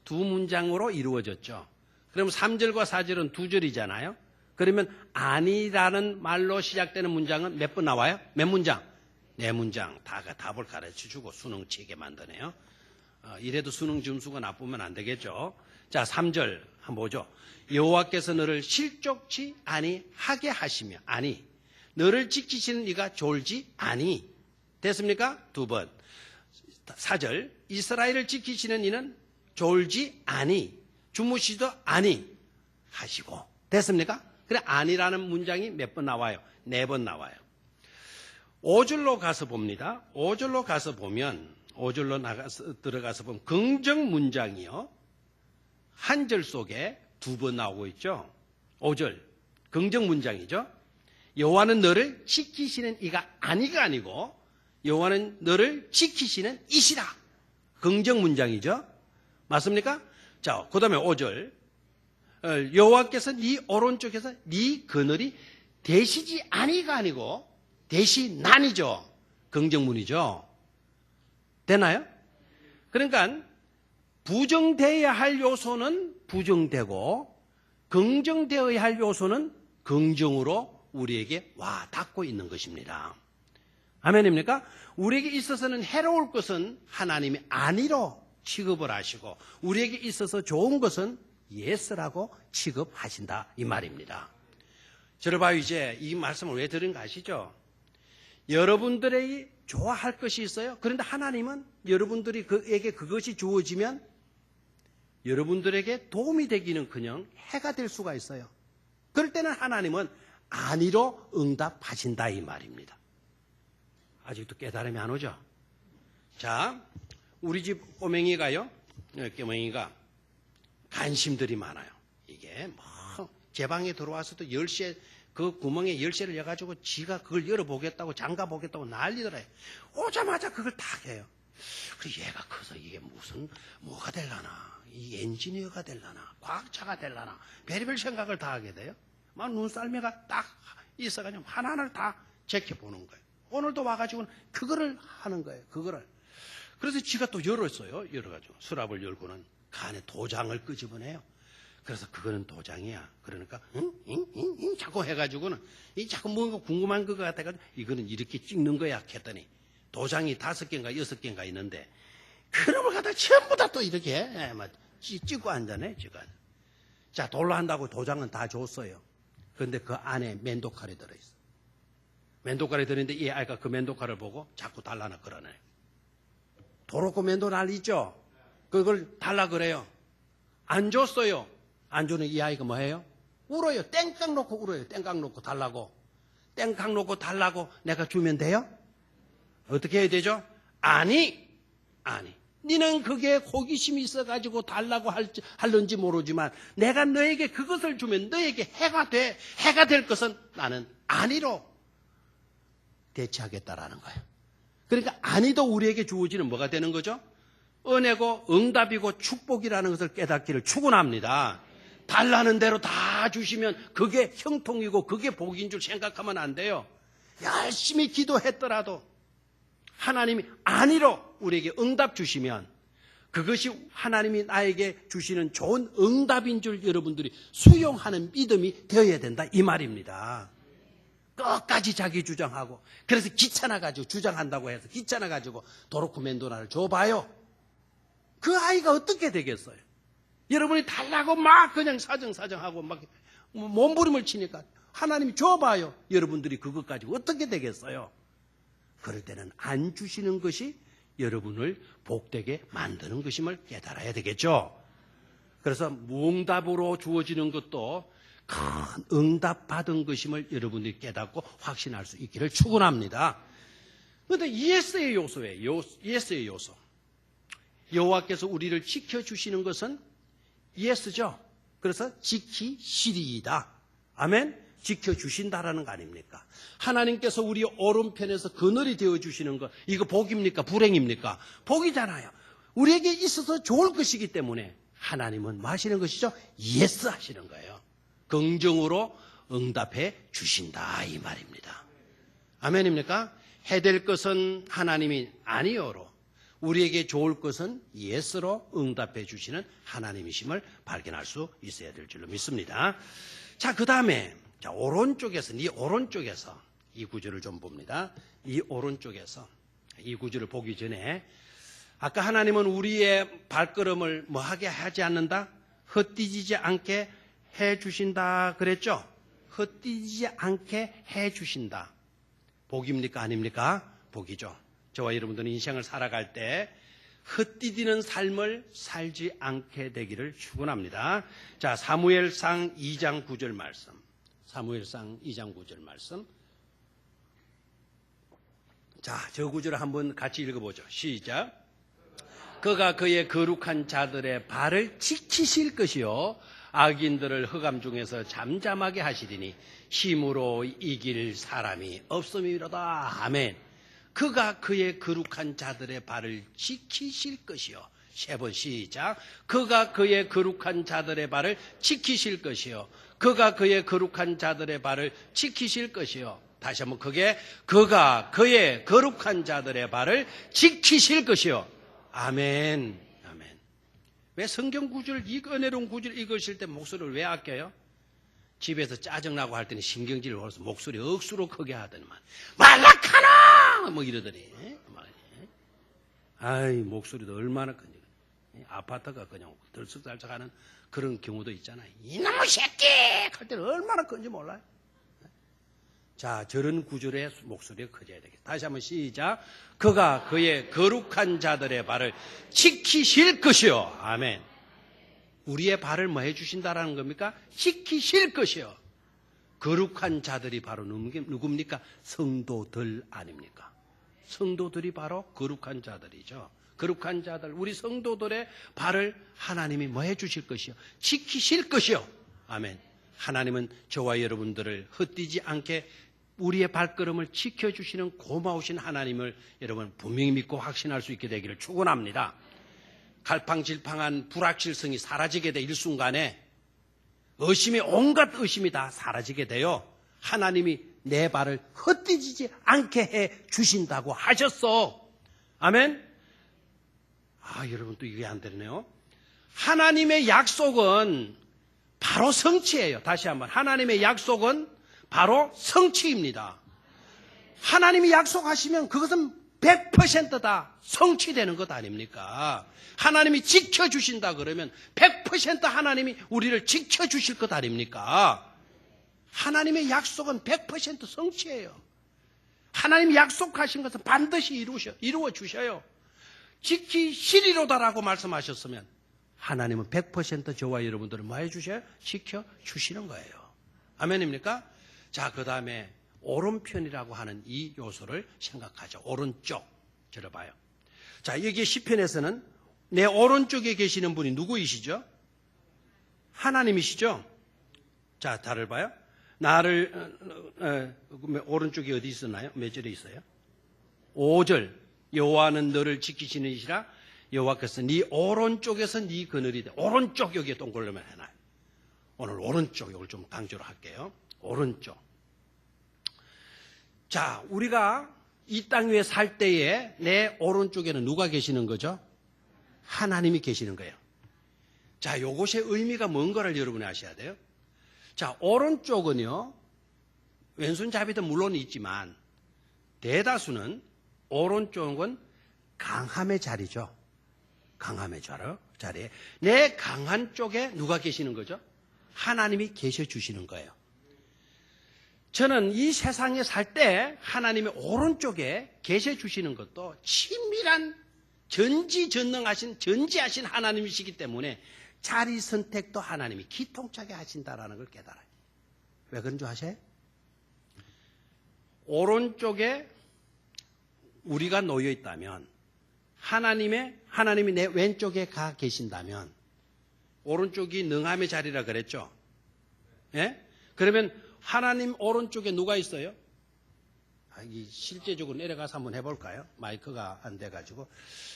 두 문장으로 이루어졌죠. 그럼 3절과 4절은 두 절이잖아요. 그러면 아니라는 말로 시작되는 문장은 몇 번 나와요? 몇 문장? 네 문장. 다가 답을 가르쳐주고 수능 치게 만드네요. 이래도 수능 점수가 나쁘면 안 되겠죠. 자, 3절 한번 보죠. 여호와께서 너를 실족치 아니하게 하시며, 아니, 너를 지키시는 이가 졸지 아니. 됐습니까? 두 번. 4절, 이스라엘을 지키시는 이는 졸지 아니, 주무시도 아니 하시고. 됐습니까? 그래, 아니라는 문장이 몇 번 나와요? 네 번 나와요. 5절로 가서 봅니다. 5절로 가서 보면, 5절로 들어가서 보면 긍정 문장이요, 한 절 속에 두 번 나오고 있죠. 5절 긍정 문장이죠. 여호와는 너를 지키시는 이가 아니가 아니고 여호와는 너를 지키시는 이시라. 긍정 문장이죠. 맞습니까? 자, 그 다음에 5절 여호와께서 네 오른쪽에서 네 그늘이 되시지 아니가 아니고 되시나니죠. 긍정문이죠. 되나요? 그러니까 부정되어야 할 요소는 부정되고 긍정되어야 할 요소는 긍정으로 우리에게 와 닿고 있는 것입니다. 아멘입니까? 우리에게 있어서는 해로울 것은 하나님이 아니로 취급을 하시고 우리에게 있어서 좋은 것은 예스라고 취급하신다 이 말입니다. 저를 봐요. 이제 이 말씀을 왜 드린 거 아시죠? 여러분들에게 좋아할 것이 있어요. 그런데 하나님은 여러분들이 그에게 그것이 주어지면 여러분들에게 도움이 되기는커녕 해가 될 수가 있어요. 그럴 때는 하나님은 아니로 응답하신다 이 말입니다. 아직도 깨달음이 안 오죠? 자, 우리 집 꼬맹이가요, 꼬맹이가 관심들이 많아요. 이게 뭐 제 방에 들어와서도 열쇠, 그 구멍에 열쇠를 여가지고 지가 그걸 열어보겠다고 잠가보겠다고 난리더래요. 오자마자 그걸 다 해요. 그리고 얘가 커서 이게 뭐가 될라나, 이 엔지니어가 될라나, 과학자가 될라나, 별의별 생각을 다 하게 돼요. 막 눈썰매가 딱 있어가지고 하나하나를 다 지켜보는 거예요. 오늘도 와가지고는 그거를 하는 거예요. 그거를. 그래서 지가 또 열었어요. 열어가지고 서랍을 열고는 그 안에 도장을 끄집어내요. 그래서 그거는 도장이야. 그러니까 자꾸 해가지고는 자꾸 뭔가 궁금한 것 같아가지고 이거는 이렇게 찍는 거야 했더니 도장이 5개인가 6개인가 있는데 그놈을 갖다 전부 다 또 이렇게 찍고 앉아네. 지가. 자, 돌로 한다고 도장은 다 줬어요. 그런데 그 안에 면도칼이 들어있어. 면도칼이 들어있는데 이 아이가 그 면도칼을 보고 자꾸 달라나 그러네. 도로코 면도날 있죠? 그걸 달라 그래요. 안 줬어요. 안 주는 이 아이가 뭐해요? 울어요. 땡깡 놓고 울어요. 땡깡 놓고 달라고. 땡깡 놓고 달라고 내가 주면 돼요? 어떻게 해야 되죠? 아니. 니는 그게 호기심이 있어가지고 달라고 할는지 모르지만 내가 너에게 그것을 주면 너에게 해가 돼. 해가 될 것은 나는 아니로 대체하겠다라는 거예요. 그러니까 아니도 우리에게 주어지는 뭐가 되는 거죠? 은혜고 응답이고 축복이라는 것을 깨닫기를 축원합니다. 달라는 대로 다 주시면 그게 형통이고 그게 복인 줄 생각하면 안 돼요. 열심히 기도했더라도 하나님이 아니로 우리에게 응답 주시면 그것이 하나님이 나에게 주시는 좋은 응답인 줄 여러분들이 수용하는 믿음이 되어야 된다 이 말입니다. 끝까지 자기 주장하고 그래서 귀찮아가지고 주장한다고 해서 귀찮아가지고 도로쿠멘도나를 줘봐요. 그 아이가 어떻게 되겠어요? 여러분이 달라고 막 그냥 사정하고 막 몸부림을 치니까 하나님이 줘봐요. 여러분들이 그것 가지고 어떻게 되겠어요? 그럴 때는 안 주시는 것이 여러분을 복되게 만드는 것임을 깨달아야 되겠죠. 그래서 무응답으로 주어지는 것도 큰 응답 받은 것임을 여러분들이 깨닫고 확신할 수 있기를 축원합니다. 그런데 예스의 요소예요. 예스의 요소. 여호와께서 우리를 지켜주시는 것은 예스죠. 그래서 지키시리이다. 아멘. 지켜주신다라는 거 아닙니까? 하나님께서 우리 오른편에서 그늘이 되어주시는 것, 이거 복입니까? 불행입니까? 복이잖아요. 우리에게 있어서 좋을 것이기 때문에 하나님은 뭐 하시는 것이죠? 예스 하시는 거예요. 긍정으로 응답해 주신다 이 말입니다. 아멘입니까? 해될 것은 하나님이 아니요로 우리에게 좋을 것은 예스로 응답해 주시는 하나님이심을 발견할 수 있어야 될 줄로 믿습니다. 자, 그 다음에 오른쪽에서 이 구절을 좀 봅니다. 이 오른쪽에서 이 구절을 보기 전에 아까 하나님은 우리의 발걸음을 뭐하게 하지 않는다? 헛디지지 않게 해 주신다 그랬죠? 헛디지지 않게 해 주신다. 복입니까? 아닙니까? 복이죠. 저와 여러분들은 인생을 살아갈 때 헛디디는 삶을 살지 않게 되기를 축원합니다. 자, 사무엘상 2장 9절 말씀. 사무엘상 2장 9절 말씀. 자, 저 구절을 한번 같이 읽어보죠. 시작. 그가 그의 거룩한 자들의 발을 지키실 것이요 악인들을 흑암 중에서 잠잠하게 하시리니 힘으로 이길 사람이 없음이로다. 아멘. 그가 그의 거룩한 자들의 발을 지키실 것이요. 세 번 시작. 그가 그의 거룩한 자들의 발을 지키실 것이요. 그가 그의 거룩한 자들의 발을 지키실 것이요. 다시 한번 그가 그의 거룩한 자들의 발을 지키실 것이요. 아멘. 아멘. 왜 성경 구절, 이 은혜로운 구절 읽으실 때 목소리를 왜 아껴요? 집에서 짜증나고 할 때는 신경질을 걸어서 목소리 억수로 크게 하더니만 말라카나 뭐 이러더니 아이 목소리도 얼마나 큰지 아파트가 그냥 들썩달썩하는 그런 경우도 있잖아요. 이놈의 새끼 할 때는 얼마나 큰지 몰라요. 자, 저런 구절의 목소리가 커져야 되겠다. 다시 한번 시작. 그가 그의 거룩한 자들의 발을 지키실 것이요. 아멘. 우리의 발을 뭐 해주신다라는 겁니까? 지키실 것이요. 거룩한 자들이 바로 누굽니까? 성도들 아닙니까? 성도들이 바로 거룩한 자들이죠. 거룩한 자들, 우리 성도들의 발을 하나님이 뭐 해주실 것이요? 지키실 것이요. 아멘. 하나님은 저와 여러분들을 헛디지 않게 우리의 발걸음을 지켜주시는 고마우신 하나님을 여러분 분명히 믿고 확신할 수 있게 되기를 축원합니다. 갈팡질팡한 불확실성이 사라지게 돼 일순간에 온갖 의심이 다 사라지게 돼요. 하나님이 내 발을 헛디지지 않게 해 주신다고 하셨어. 아멘. 여러분 또 이게 안 되네요. 하나님의 약속은 바로 성취예요. 다시 한번, 하나님의 약속은 바로 성취입니다. 하나님이 약속하시면 그것은 100%다 성취되는 것 아닙니까? 하나님이 지켜주신다 그러면 100% 하나님이 우리를 지켜주실 것 아닙니까? 하나님의 약속은 100% 성취예요. 하나님이 약속하신 것은 반드시 이루어 주셔요. 지키시리로다라고 말씀하셨으면 하나님은 100% 저와 여러분들을 뭐 해주셔요? 지켜주시는 거예요. 아멘입니까? 자, 그 다음에 오른편이라고 하는 이 요소를 생각하죠. 오른쪽. 들어봐요. 자, 여기 시편에서는 내 오른쪽에 계시는 분이 누구이시죠? 하나님이시죠? 자, 다를 봐요. 나를, 오른쪽이 어디 있었나요? 몇 절에 있어요? 5절. 여호와는 너를 지키시는 이시라 여호와께서 네 오른쪽에서 네 그늘이 돼. 오른쪽 여기에 동그라미 해놔요. 오늘 오른쪽 이걸 좀 강조를 할게요. 오른쪽. 자, 우리가 이 땅 위에 살 때에 내 오른쪽에는 누가 계시는 거죠? 하나님이 계시는 거예요. 자, 요것의 의미가 뭔 거를 여러분이 아셔야 돼요. 자, 오른쪽은요, 왼손잡이도 물론 있지만 대다수는 오른쪽은 강함의 자리죠. 강함의 자리에. 내 강한 쪽에 누가 계시는 거죠? 하나님이 계셔 주시는 거예요. 저는 이 세상에 살 때 하나님의 오른쪽에 계셔 주시는 것도 친밀한 전지하신 하나님이시기 때문에 자리 선택도 하나님이 기통차게 하신다라는 걸 깨달아요. 왜 그런 줄 아세요? 오른쪽에 우리가 놓여 있다면 하나님이 내 왼쪽에 가 계신다면 오른쪽이 능함의 자리라 그랬죠? 예? 그러면 하나님 오른쪽에 누가 있어요? 실제적으로 내려가서 한번 해볼까요? 마이크가 안 돼가지고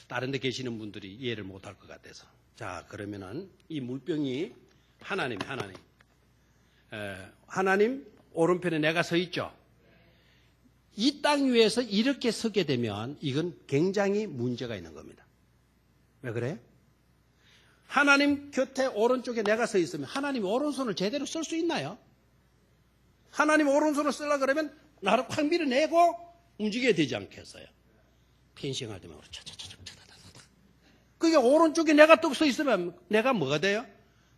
다른 데 계시는 분들이 이해를 못할 것 같아서. 자, 그러면은 이 물병이 하나님 오른편에 내가 서 있죠? 이 땅 위에서 이렇게 서게 되면 이건 굉장히 문제가 있는 겁니다. 왜 그래요? 하나님 곁에 오른쪽에 내가 서 있으면 하나님 오른손을 제대로 쓸 수 있나요? 하나님 오른손을 쓰려고 그러면 나를 확 밀어내고 움직여야 되지 않겠어요? 펜싱할 때만 그게 오른쪽에 내가 뚝 서 있으면 내가 뭐가 돼요?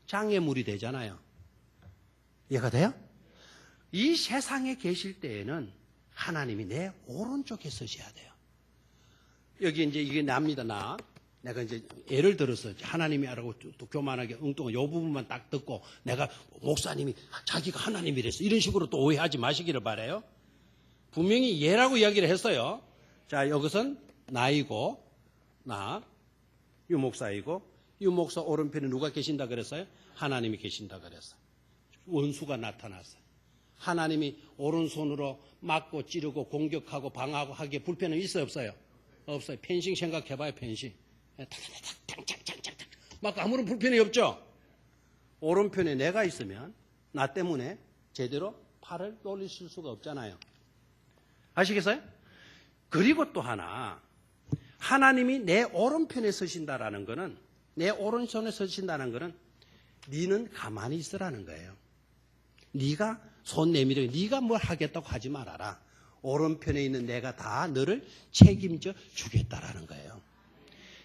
장애물이 되잖아요. 이해가 돼요? 이 세상에 계실 때에는 하나님이 내 오른쪽에 서셔야 돼요. 여기 이제 이게 납니다, 내가 이제 예를 들어서 하나님이 하라고 또 교만하게 엉뚱한 요 부분만 딱 듣고 내가 목사님이 자기가 하나님이랬어. 이런 식으로 또 오해하지 마시기를 바라요. 분명히 예라고 이야기를 했어요. 자, 이것은 나이고, 유 목사이고, 유 목사 오른편에 누가 계신다 그랬어요? 하나님이 계신다 그랬어요. 원수가 나타났어요. 하나님이 오른손으로 막고 찌르고 공격하고 방어하고 하기에 불편함이 있어요, 없어요? 없어요. 펜싱 생각해봐요, 펜싱. 막 아무런 불편이 없죠? 오른편에 내가 있으면 나 때문에 제대로 팔을 돌리실 수가 없잖아요. 아시겠어요? 그리고 또 하나, 하나님이 내 오른편에 서신다라는 거는, 내 오른손에 서신다는 거는 니는 가만히 있으라는 거예요. 네가 손 내밀어 네가 뭘 하겠다고 하지 말아라. 오른편에 있는 내가 다 너를 책임져 주겠다라는 거예요.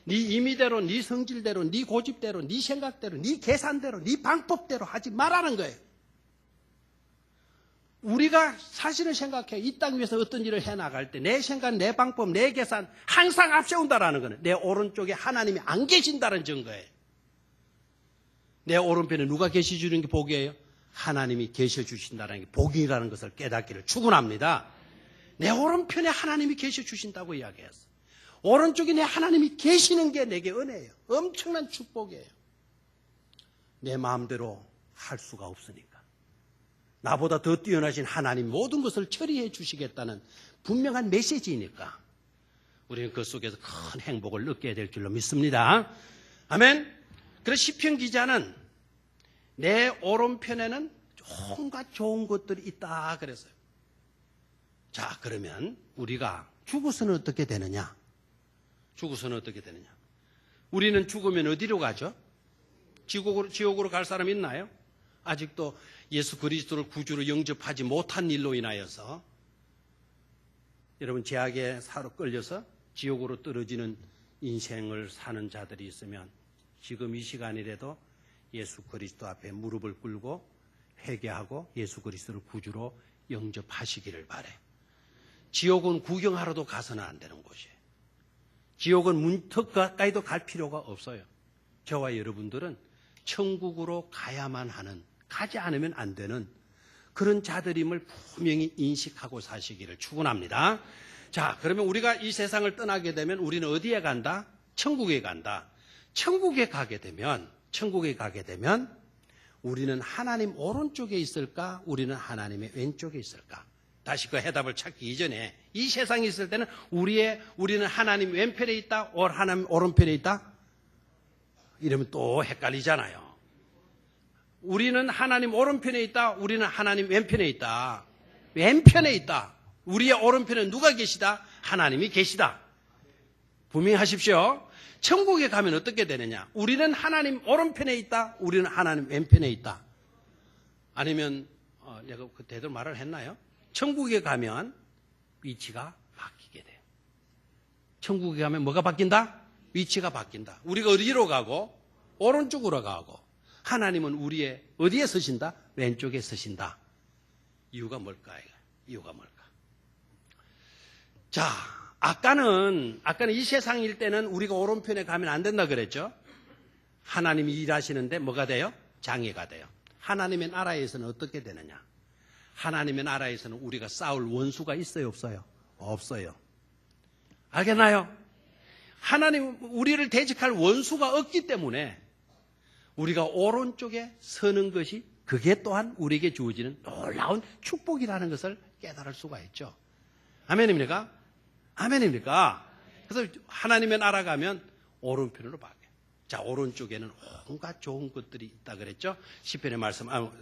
네 임의대로, 네 성질대로, 네 고집대로, 네 생각대로, 네 계산대로, 네 방법대로 하지 말라는 거예요. 우리가 사실을 생각해 이 땅 위에서 어떤 일을 해나갈 때 내 생각, 내 방법, 내 계산 항상 앞세운다라는 거는 내 오른쪽에 하나님이 안 계신다는 증거예요. 내 오른편에 누가 계시주는 게 복이에요? 하나님이 계셔주신다는 게 복이라는 것을 깨닫기를 축원합니다. 내 오른편에 하나님이 계셔주신다고 이야기했어. 오른쪽에 내 하나님이 계시는 게 내게 은혜예요. 엄청난 축복이에요. 내 마음대로 할 수가 없으니까. 나보다 더 뛰어나신 하나님 모든 것을 처리해 주시겠다는 분명한 메시지이니까 우리는 그 속에서 큰 행복을 얻게 될 줄로 믿습니다. 아멘. 그래서 시편 기자는 내 오른편에는 온갖 좋은 것들이 있다 그랬어요. 자, 그러면 우리가 죽어서는 어떻게 되느냐? 죽어서는 어떻게 되느냐? 우리는 죽으면 어디로 가죠? 지옥으로 갈 사람 있나요? 아직도 예수 그리스도를 구주로 영접하지 못한 일로 인하여서 여러분 죄악에 사로 끌려서 지옥으로 떨어지는 인생을 사는 자들이 있으면 지금 이 시간이라도 예수 그리스도 앞에 무릎을 꿇고 회개하고 예수 그리스도를 구주로 영접하시기를 바래. 지옥은 구경하러도 가서는 안 되는 곳이에요. 지옥은 문턱 가까이도 갈 필요가 없어요. 저와 여러분들은 천국으로 가야만 하는, 가지 않으면 안 되는 그런 자들임을 분명히 인식하고 사시기를 축원합니다. 자, 그러면 우리가 이 세상을 떠나게 되면 우리는 어디에 간다? 천국에 간다. 천국에 가게 되면 우리는 하나님 오른쪽에 있을까? 우리는 하나님의 왼쪽에 있을까? 다시 그 해답을 찾기 이전에 이 세상에 있을 때는 우리는 하나님 왼편에 있다? 하나님 오른편에 있다? 이러면 또 헷갈리잖아요. 우리는 하나님 오른편에 있다? 우리는 하나님 왼편에 있다? 왼편에 있다. 우리의 오른편에 누가 계시다? 하나님이 계시다. 분명히 하십시오. 천국에 가면 어떻게 되느냐? 우리는 하나님 오른편에 있다? 우리는 하나님 왼편에 있다? 아니면 내가 그대로 말을 했나요? 천국에 가면 위치가 바뀌게 돼요. 천국에 가면 뭐가 바뀐다? 위치가 바뀐다. 우리가 어디로 가고? 오른쪽으로 가고. 하나님은 우리의 어디에 서신다? 왼쪽에 서신다. 이유가 뭘까요? 이유가 뭘까? 자, 아까는 이 세상일 때는 우리가 오른편에 가면 안 된다 그랬죠? 하나님이 일하시는데 뭐가 돼요? 장애가 돼요. 하나님의 나라에서는 어떻게 되느냐? 하나님의 나라에서는 우리가 싸울 원수가 있어요, 없어요? 없어요. 알겠나요? 하나님, 우리를 대적할 원수가 없기 때문에 우리가 오른쪽에 서는 것이 그게 또한 우리에게 주어지는 놀라운 축복이라는 것을 깨달을 수가 있죠. 아멘입니까? 아멘입니까? 그래서 하나님의 나라 가면 오른편으로 바뀌어요. 자, 오른쪽에는 온갖 좋은 것들이 있다 그랬죠? 시편의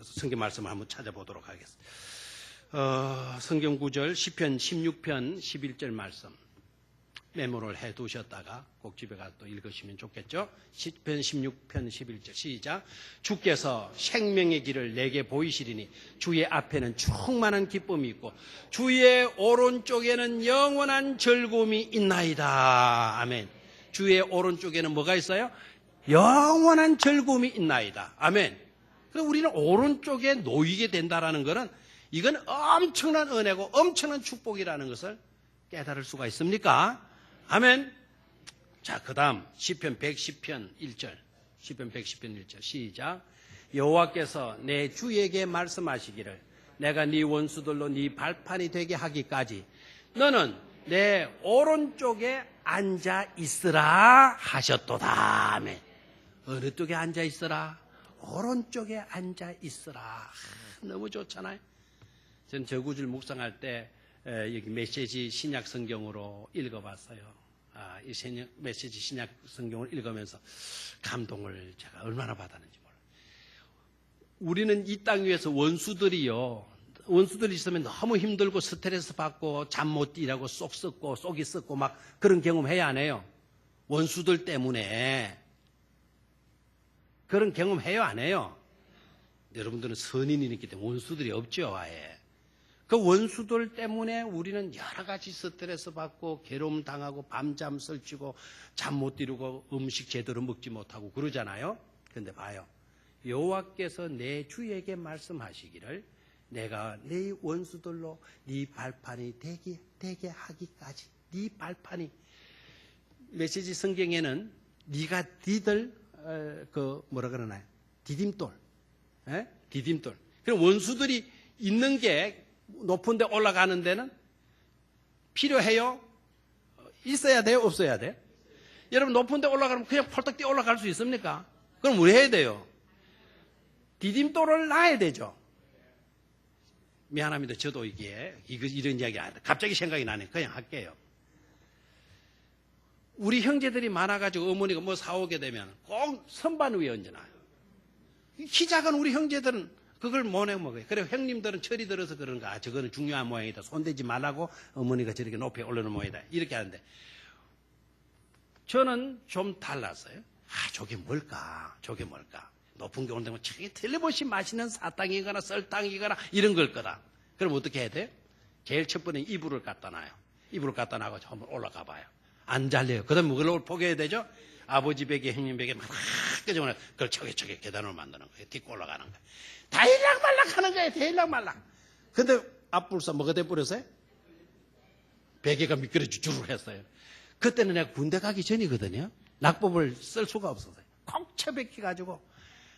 성경 말씀을 한번 찾아보도록 하겠습니다. 성경 구절 시편 16편 11절 말씀 메모를 해 두셨다가 꼭 집에 가서 또 읽으시면 좋겠죠? 시편 16편 11절 시작. 주께서 생명의 길을 내게 보이시리니 주의 앞에는 충만한 기쁨이 있고 주의 오른쪽에는 영원한 즐거움이 있나이다. 아멘. 주의 오른쪽에는 뭐가 있어요? 영원한 즐거움이 있나이다. 아멘. 그래서 우리는 오른쪽에 놓이게 된다라는 것은 이건 엄청난 은혜고 엄청난 축복이라는 것을 깨달을 수가 있습니까? 아멘. 자, 그 다음 시편 110편 1절 시편 110편 1절 시작. 여호와께서 내 주에게 말씀하시기를 내가 네 원수들로 네 발판이 되게 하기까지 너는 내 오른쪽에 앉아 있으라 하셨도다. 아멘. 어느 쪽에 앉아 있으라? 오른쪽에 앉아 있으라. 너무 좋잖아요. 저는 저구절 묵상할 때 여기 메시지 신약 성경으로 읽어봤어요. 이 메시지 신약 성경을 읽으면서 감동을 제가 얼마나 받았는지 몰라요. 우리는 이 땅 위에서 원수들이 있으면 너무 힘들고 스트레스 받고 잠 못 일하고 속 썩고 속이 썩고 막 그런 경험 해야 안 해요? 원수들 때문에 그런 경험 해요 안 해요? 여러분들은 선인이기 때문에 원수들이 없죠. 아예. 그 원수들 때문에 우리는 여러 가지 스트레스 받고 괴로움 당하고 밤잠 설치고 잠 못 이루고 음식 제대로 먹지 못하고 그러잖아요. 그런데 봐요. 여호와께서 내 주에게 말씀하시기를 내가 네 원수들로 네 발판이 되게 하기까지. 네 발판이. 메시지 성경에는 네가 니들 뭐라 그러나요? 디딤돌. 디딤돌. 그럼 원수들이 있는 게 높은 데 올라가는 데는 필요해요? 있어야 돼요? 없어야 돼요? 여러분 높은 데 올라가면 그냥 폴떡 뛰어 올라갈 수 있습니까? 그럼 뭐 해야 돼요? 디딤돌을 놔야 되죠. 미안합니다. 저도 이런 이야기 안 해. 갑자기 생각이 나네. 그냥 할게요. 우리 형제들이 많아가지고 어머니가 뭐 사오게 되면 꼭 선반 위에 얹어놔요. 키 작은 우리 형제들은 그걸 못해 먹어요. 그래 형님들은 철이 들어서 그런가. 저거는 중요한 모양이다. 손대지 말라고 어머니가 저렇게 높이 올려놓은 모양이다. 이렇게 하는데 저는 좀 달랐어요. 저게 뭘까? 저게 뭘까? 높은 게 온다면 저게 틀림없이 맛있는 사탕이거나 썰탕이거나 이런 걸 거다. 그럼 어떻게 해야 돼요? 제일 첫 번에 이불을 갖다 놔요. 이불을 갖다 놔서 한번 올라가 봐요. 안 잘려요. 그 다음에 그걸 포기해야 되죠? 아버지 베개, 형님 베개 막 끄집어내 그걸 저게 계단으로 만드는 거예요. 딛고 올라가는 거예요. 다 일락말락 하는 거예요. 다 일락말락. 근데 앞불사 뭐가 돼버렸어요? 베개가 미끄러져 주르륵 했어요. 그때는 내가 군대 가기 전이거든요. 낙법을 쓸 수가 없었어요. 콕 쳐박혀가지고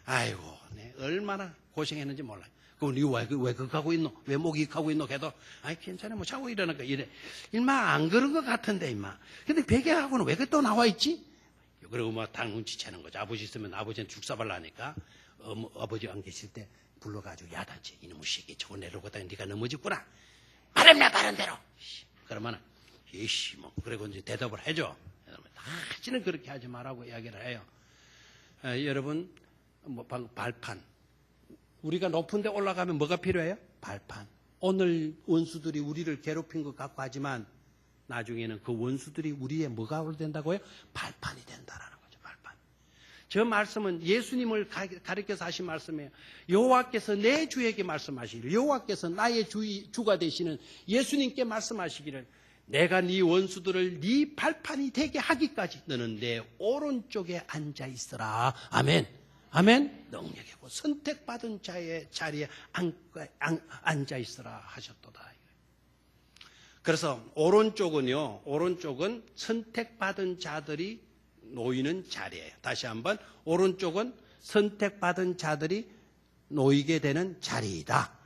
아이고 얼마나 고생했는지 몰라요. 그럼 니 왜 그거 하고 있노? 왜 목이 가고 있노? 걔도 아이 괜찮아 뭐 자고 일어나니까 이래. 일마 안 그런 것 같은데 임마. 근데 베개하고는 왜 또 나와 있지? 그리고 뭐 당 눈치채는 거죠. 아버지 있으면 아버지는 죽사발라니까 아버지 안 계실 때 불러가지고 야단치. 이놈의 새끼 저거 내려오다가 네가 넘어졌구나. 말했나 바른 대로. 그러면 예씨 뭐 그리고 이제 대답을 해줘. 다시는 그렇게 하지 말라고 이야기를 해요. 여러분 뭐 발판. 우리가 높은 데 올라가면 뭐가 필요해요? 발판. 오늘 원수들이 우리를 괴롭힌 것 같고 하지만 나중에는 그 원수들이 우리의 뭐가 된다고요? 발판이 된다라는 거죠. 발판. 저 말씀은 예수님을 가르쳐서 하신 말씀이에요. 여호와께서 내 주에게 말씀하시기를, 여호와께서 나의 주가 되시는 예수님께 말씀하시기를, 내가 네 원수들을 네 발판이 되게 하기까지 너는 내 오른쪽에 앉아 있으라. 아멘. 아멘. 능력이고 선택받은 자의 자리에 앉아 있으라 하셨도다. 그래서 오른쪽은 선택받은 자들이 놓이는 자리예요. 다시 한번 오른쪽은 선택받은 자들이 놓이게 되는 자리이다.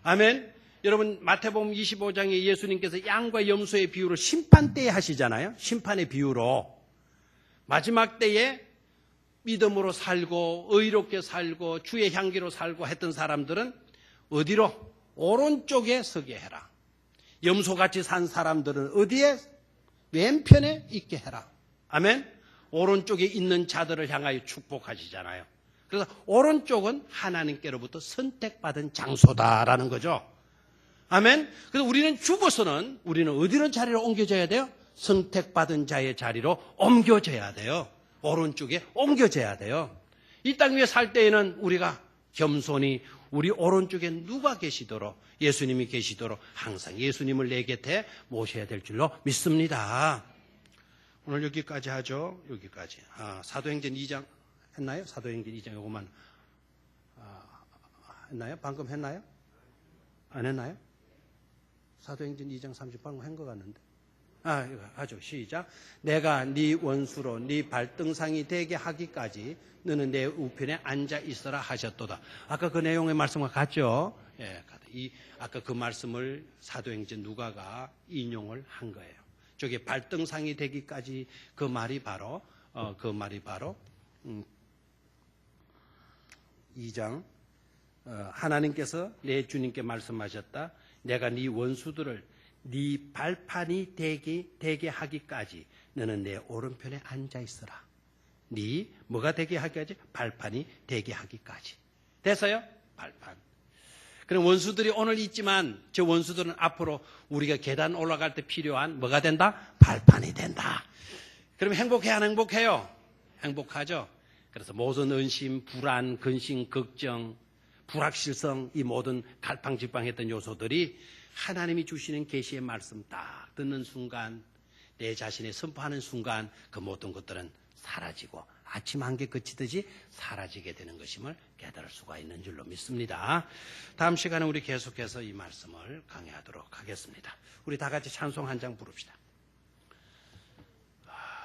아멘. 여러분 마태복음 25장에 예수님께서 양과 염소의 비유를 심판 때에 하시잖아요. 심판의 비유로 마지막 때에 믿음으로 살고 의롭게 살고 주의 향기로 살고 했던 사람들은 어디로? 오른쪽에 서게 해라. 염소같이 산 사람들은 어디에? 왼편에 있게 해라. 아멘. 오른쪽에 있는 자들을 향하여 축복하시잖아요. 그래서 오른쪽은 하나님께로부터 선택받은 장소다라는 거죠. 아멘. 그래서 우리는 죽어서는 우리는 어디로 자리로 옮겨져야 돼요? 선택받은 자의 자리로 옮겨져야 돼요. 오른쪽에 옮겨져야 돼요. 이 땅 위에 살 때에는 우리가 겸손히 우리 오른쪽에 누가 계시도록 예수님이 계시도록 항상 예수님을 내 곁에 모셔야 될 줄로 믿습니다. 오늘 여기까지 하죠. 여기까지. 사도행전 2장 했나요? 사도행전 2장 요것만 했나요? 방금 했나요? 안 했나요? 사도행전 2장 38분 한 것 같는데. 이거 하죠. 시작. 내가 네 원수로 네 발등상이 되게 하기까지 너는 내 우편에 앉아 있어라 하셨도다. 아까 그 내용의 말씀과 같죠? 예, 아까 그 말씀을 사도행전 누가가 인용을 한 거예요. 저게 발등상이 되기까지 그 말이 바로 2장 하나님께서 내 주님께 말씀하셨다. 내가 네 원수들을 네 발판이 되게 하기까지 너는 내 오른편에 앉아 있어라. 네 뭐가 되게 하기까지? 발판이 되게 하기까지. 됐어요? 발판. 그럼 원수들이 오늘 있지만 저 원수들은 앞으로 우리가 계단 올라갈 때 필요한 뭐가 된다? 발판이 된다. 그럼 행복해 안 행복해요? 행복하죠. 그래서 모든 은심, 불안, 근심, 걱정, 불확실성 이 모든 갈팡질팡했던 요소들이 하나님이 주시는 계시의 말씀 딱 듣는 순간 내 자신의 선포하는 순간 그 모든 것들은 사라지고 아침 한개 그치듯이 사라지게 되는 것임을 깨달을 수가 있는 줄로 믿습니다. 다음 시간에 우리 계속해서 이 말씀을 강의하도록 하겠습니다. 우리 다 같이 찬송 한 장 부릅시다.